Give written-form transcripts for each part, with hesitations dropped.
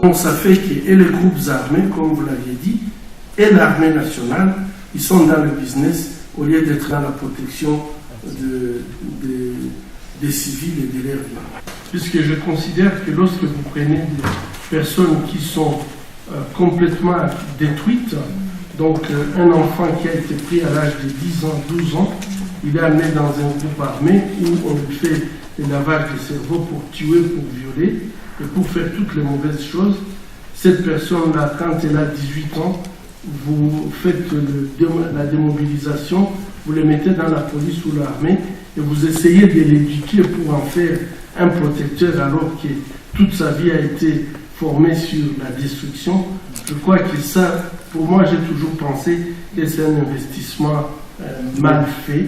Donc ça fait que et les groupes armés, comme vous l'aviez dit, et l'armée nationale, ils sont dans le business au lieu d'être dans la protection des civils et de leurs biens. Puisque je considère que lorsque vous prenez des personnes qui sont complètement détruites, donc un enfant qui a été pris à l'âge de 10 ans, 12 ans, il est amené dans un groupe armé où on lui fait le lavage de cerveau pour tuer, pour violer et pour faire toutes les mauvaises choses. Cette personne-là, quand elle a 18 ans, vous faites la démobilisation, vous le mettez dans la police ou l'armée et vous essayez de l'éduquer pour en faire un protecteur alors que toute sa vie a été formée sur la destruction. Je crois que ça, pour moi, j'ai toujours pensé que c'est un investissement mal fait.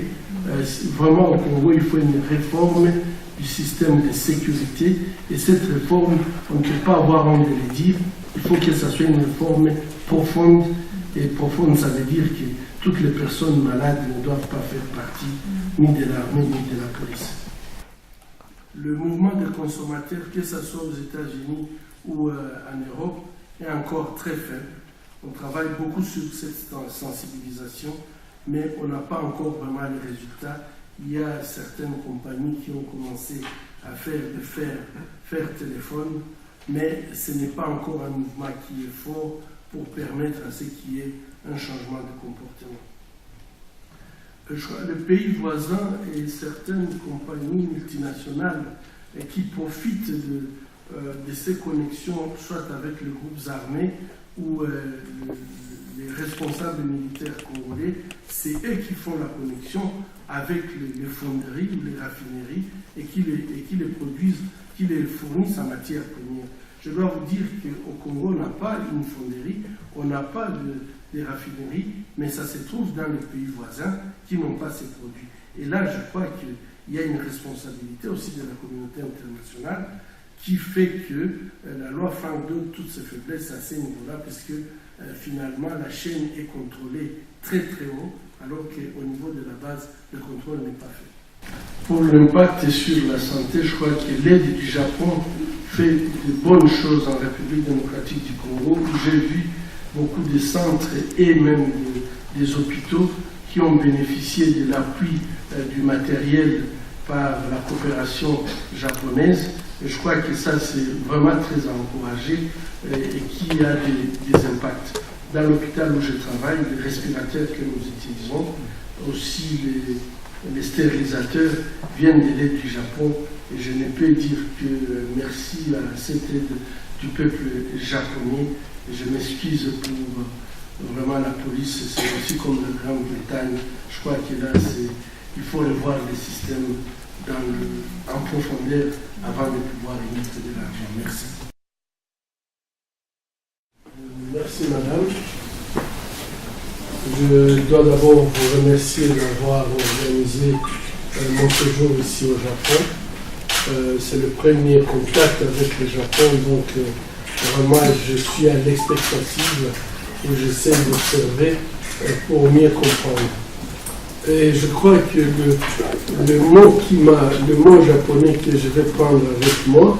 Vraiment, au Congo, il faut une réforme du système de sécurité. Et cette réforme, on ne peut pas avoir honte de le dire. Il faut que ça soit une réforme profonde. Et profonde, ça veut dire que toutes les personnes malades ne doivent pas faire partie ni de l'armée ni de la police. Le mouvement des consommateurs, que ce soit aux États-Unis ou en Europe, est encore très faible. On travaille beaucoup sur cette sensibilisation, mais on n'a pas encore vraiment les résultats. Il y a certaines compagnies qui ont commencé à faire téléphone, mais ce n'est pas encore un mouvement qui est fort pour permettre à ce qu'il y ait un changement de comportement. Le pays voisin et certaines compagnies multinationales qui profitent de ces connexions, soit avec les groupes armés ou les responsables militaires congolais, c'est eux qui font la connexion avec les fonderies ou les raffineries et qui les produisent, qui les fournissent en matière première. Je dois vous dire qu'au Congo, on n'a pas une fonderie, on n'a pas de raffinerie, mais ça se trouve dans les pays voisins qui n'ont pas ces produits. Et là, je crois qu'il y a une responsabilité aussi de la communauté internationale qui fait que la loi Frank donne toutes ses faiblesses à ce niveau-là, parce que finalement, la chaîne est contrôlée très très haut, alors qu'au niveau de la base, le contrôle n'est pas fait. Pour l'impact sur la santé, je crois que l'aide du Japon fait de bonnes choses en République démocratique du Congo, où j'ai vu beaucoup de centres et même des hôpitaux qui ont bénéficié de l'appui du matériel par la coopération japonaise. Et je crois que ça, c'est vraiment très à encourager et qui a des impacts. Dans l'hôpital où je travaille, les respirateurs que nous utilisons, aussi les stérilisateurs viennent de l'aide du Japon. Et je ne peux dire que merci à cette aide du peuple japonais. Et je m'excuse pour vraiment la police, c'est aussi comme la Grande-Bretagne. Je crois que là, il faut revoir les systèmes en profondeur avant de pouvoir y mettre de l'argent. Merci. Merci madame. Je dois d'abord vous remercier d'avoir organisé mon séjour ici au Japon. C'est le premier contact avec le Japon, donc vraiment je suis à l'expectative où j'essaie d'observer pour mieux comprendre. Et je crois que le mot japonais que je vais prendre avec moi,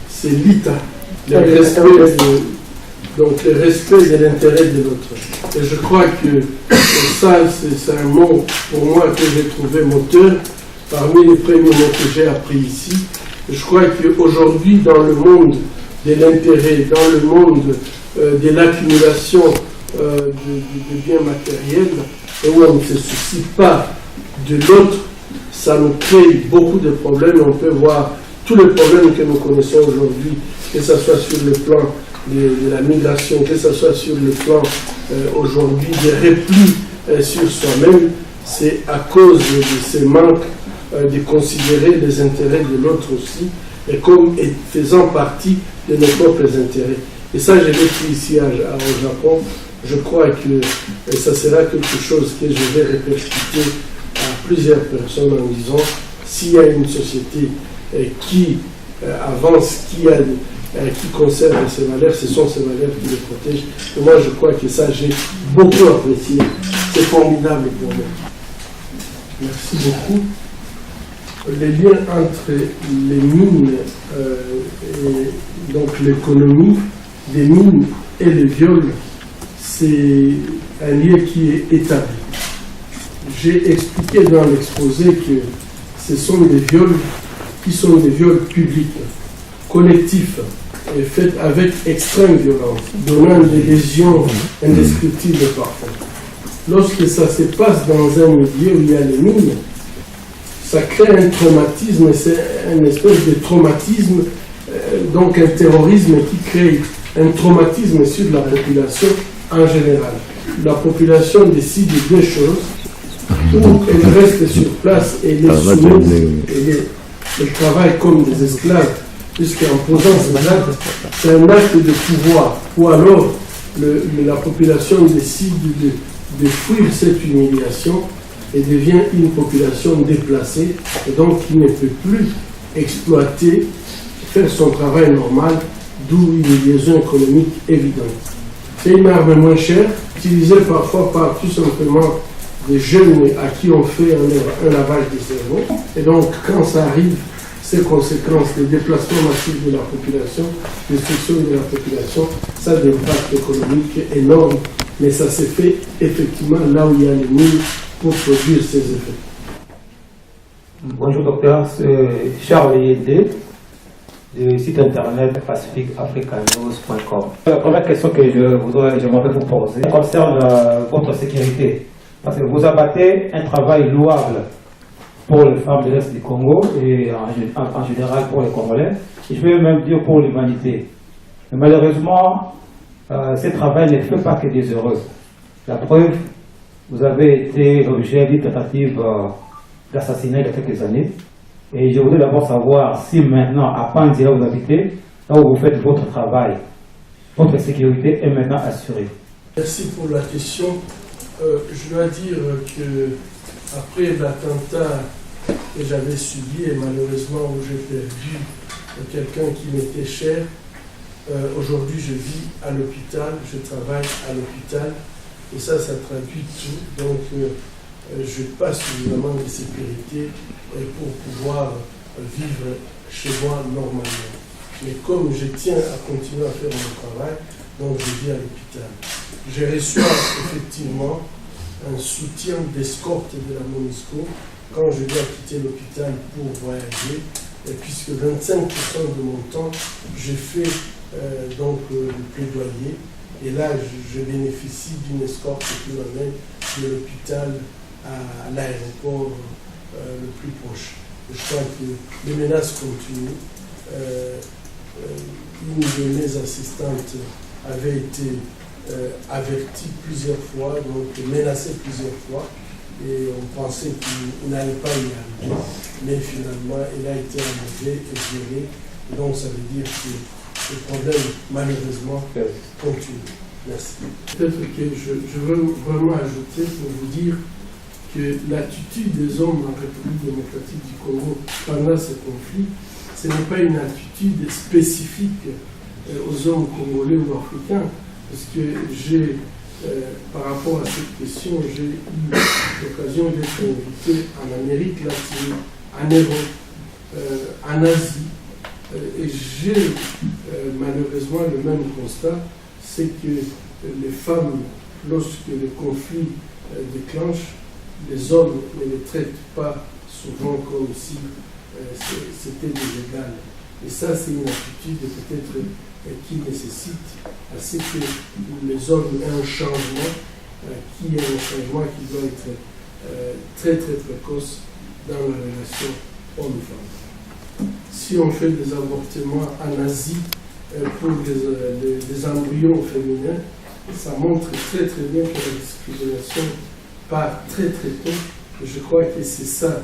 c'est l'ita, donc le respect de l'intérêt de l'autre. Et je crois que ça, c'est un mot pour moi que j'ai trouvé moteur parmi les premiers mots que j'ai appris ici. Je crois qu'aujourd'hui, dans le monde de l'intérêt, dans le monde de l'accumulation de biens matériels, et où on ne se soucie pas de l'autre, ça nous crée beaucoup de problèmes. On peut voir tous les problèmes que nous connaissons aujourd'hui, que ce soit sur le plan de la migration, que ce soit sur le plan aujourd'hui des replis sur soi-même, c'est à cause de ces manques de considérer les intérêts de l'autre aussi, et comme faisant partie de nos propres intérêts. Et ça, je l'ai pris ici au Japon. Je crois que ça sera quelque chose que je vais répercuter à plusieurs personnes en disant, s'il y a une société qui avance, qui conserve ses valeurs, ce sont ces valeurs qui les protègent. Et moi, je crois que ça, j'ai beaucoup apprécié. C'est formidable pour moi. Merci beaucoup. Les liens entre les mines et donc l'économie des mines et le viol, c'est un lien qui est établi. J'ai expliqué dans l'exposé que ce sont des viols qui sont des viols publics, collectifs, et faits avec extrême violence, donnant des lésions indescriptibles parfois. Lorsque ça se passe dans un milieu où il y a les mines, ça crée un traumatisme, c'est une espèce de traumatisme, donc un terrorisme qui crée un traumatisme sur la population en général. La population décide de deux choses, ou elle reste sur place et les soumise, et elle travaille comme des esclaves, puisqu'en posant ces actes, c'est un acte de pouvoir, ou alors la population décide de fuir cette humiliation et devient une population déplacée, et donc qui ne peut plus exploiter, faire son travail normal, d'où une liaison économique évidente. C'est une arme moins chère, utilisée parfois par tout simplement des jeunes à qui on fait un lavage de cerveau. Et donc, quand ça arrive, ces conséquences, les déplacements massifs de la population, les destruction de la population, ça a des impacts économiques énormes, mais ça s'est fait effectivement là où il y a les mines pour produire ces effets. Bonjour docteur, c'est Charles Yédé du site internet pacifiqueafricanews.com. La première question que j'aimerais vous poser concerne votre sécurité. Parce que vous abattez un travail louable pour les femmes de l'Est du Congo et en général pour les Congolais, et je vais même dire pour l'humanité. Mais malheureusement, ce travail ne fait pas que des heureuses. La preuve, vous avez été l'objet d'une tentative d'assassinat il y a quelques années. Et je voudrais d'abord savoir si maintenant, à Panzi, là où vous habitez, là où vous faites votre travail, votre sécurité est maintenant assurée. Merci pour la question. Je dois dire que après l'attentat que j'avais subi et malheureusement où j'ai perdu quelqu'un qui m'était cher, aujourd'hui je vis à l'hôpital, je travaille à l'hôpital et ça traduit tout. Donc je passe suffisamment de sécurité pour pouvoir vivre chez moi normalement. Mais comme je tiens à continuer à faire mon travail, donc je vis à l'hôpital. Je reçois effectivement un soutien d'escorte de la MONUSCO quand je dois quitter l'hôpital pour voyager, et puisque 25% de mon temps, je fais donc le plaidoyer, et là je bénéficie d'une escorte qui m'amène de l'hôpital à l'aéroport le plus proche. Je crois que les menaces continuent. Une de mes assistantes avait été avertie plusieurs fois, donc menacée plusieurs fois, et on pensait qu'il n'allait pas y arriver, mais finalement elle a été enlevée et gérée, donc ça veut dire que le problème malheureusement continue. Merci. Peut-être que je veux vraiment ajouter pour vous dire que l'attitude des hommes en République démocratique du Congo pendant ce conflit, ce n'est pas une attitude spécifique aux hommes congolais ou africains, parce que j'ai, par rapport à cette question, j'ai eu l'occasion d'être invité en Amérique latine, en Europe, en Asie, et j'ai malheureusement le même constat, c'est que les femmes, lorsque le conflit déclenche, les hommes ne les traitent pas souvent comme si c'était des égales. Et ça, c'est une attitude peut-être qui nécessite à ce que les hommes aient un changement, qui doit être très très précoce dans la relation homme-femme. Si on fait des avortements en Asie pour des embryons féminins, ça montre très très bien que la discrimination part très très tôt. Je crois que c'est ça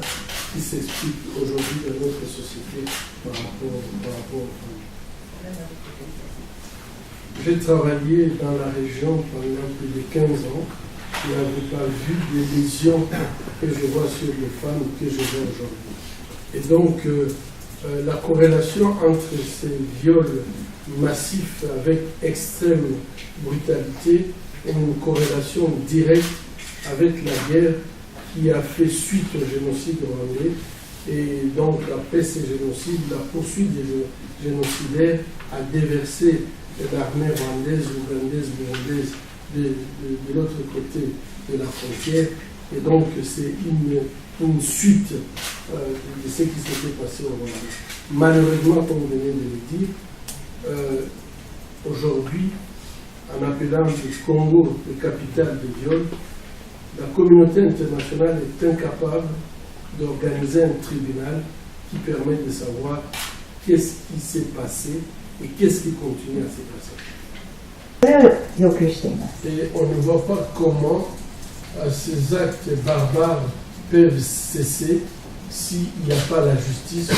qui s'explique aujourd'hui dans notre société par rapport aux femmes. J'ai travaillé dans la région pendant plus de 15 ans. Je n'avais pas vu des lésions que je vois sur les femmes que je vois aujourd'hui. Et donc, la corrélation entre ces viols massifs avec extrême brutalité est une corrélation directe avec la guerre qui a fait suite au génocide rwandais. Et donc, après ces génocides, la poursuite des génocidaires a déversé l'armée rwandaise, ougandaise, burundaise de l'autre côté de la frontière. Et donc, c'est une suite de ce qui s'était passé au Rwanda. Malheureusement, comme vous venez de le dire, aujourd'hui, en appelant le Congo le capital des viols, la communauté internationale est incapable d'organiser un tribunal qui permet de savoir qu'est-ce qui s'est passé et qu'est-ce qui continue à se passer. Et on ne voit pas comment ces actes barbares peuvent cesser s'il n'y a pas la justice,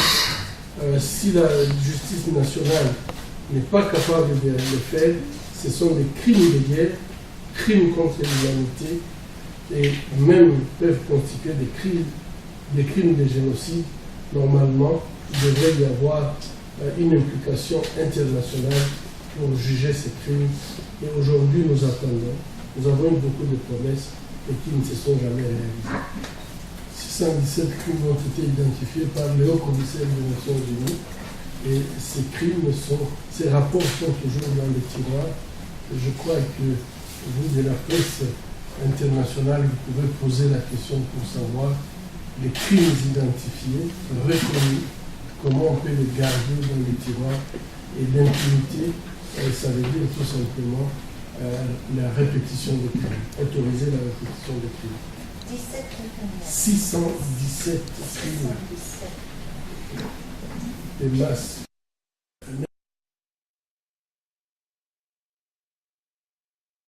si la justice nationale n'est pas capable de le faire. Ce sont des crimes de guerre, crimes contre l'humanité, et même peuvent constituer des crimes de génocide. Normalement, il devrait y avoir une implication internationale pour juger ces crimes. Et aujourd'hui, nous attendons. Nous avons eu beaucoup de promesses et qui ne se sont jamais réalisées. 617 crimes ont été identifiés par le Haut-Commissaire des Nations Unies. Et ces rapports sont toujours dans les tiroirs. Je crois que vous, de la presse internationale, vous pouvez poser la question pour savoir les crimes identifiés, reconnus, comment on peut les garder dans les tiroirs. Et l'impunité, ça veut dire tout simplement la répétition des crimes, autoriser la répétition des crimes. 617 crimes. Et masse.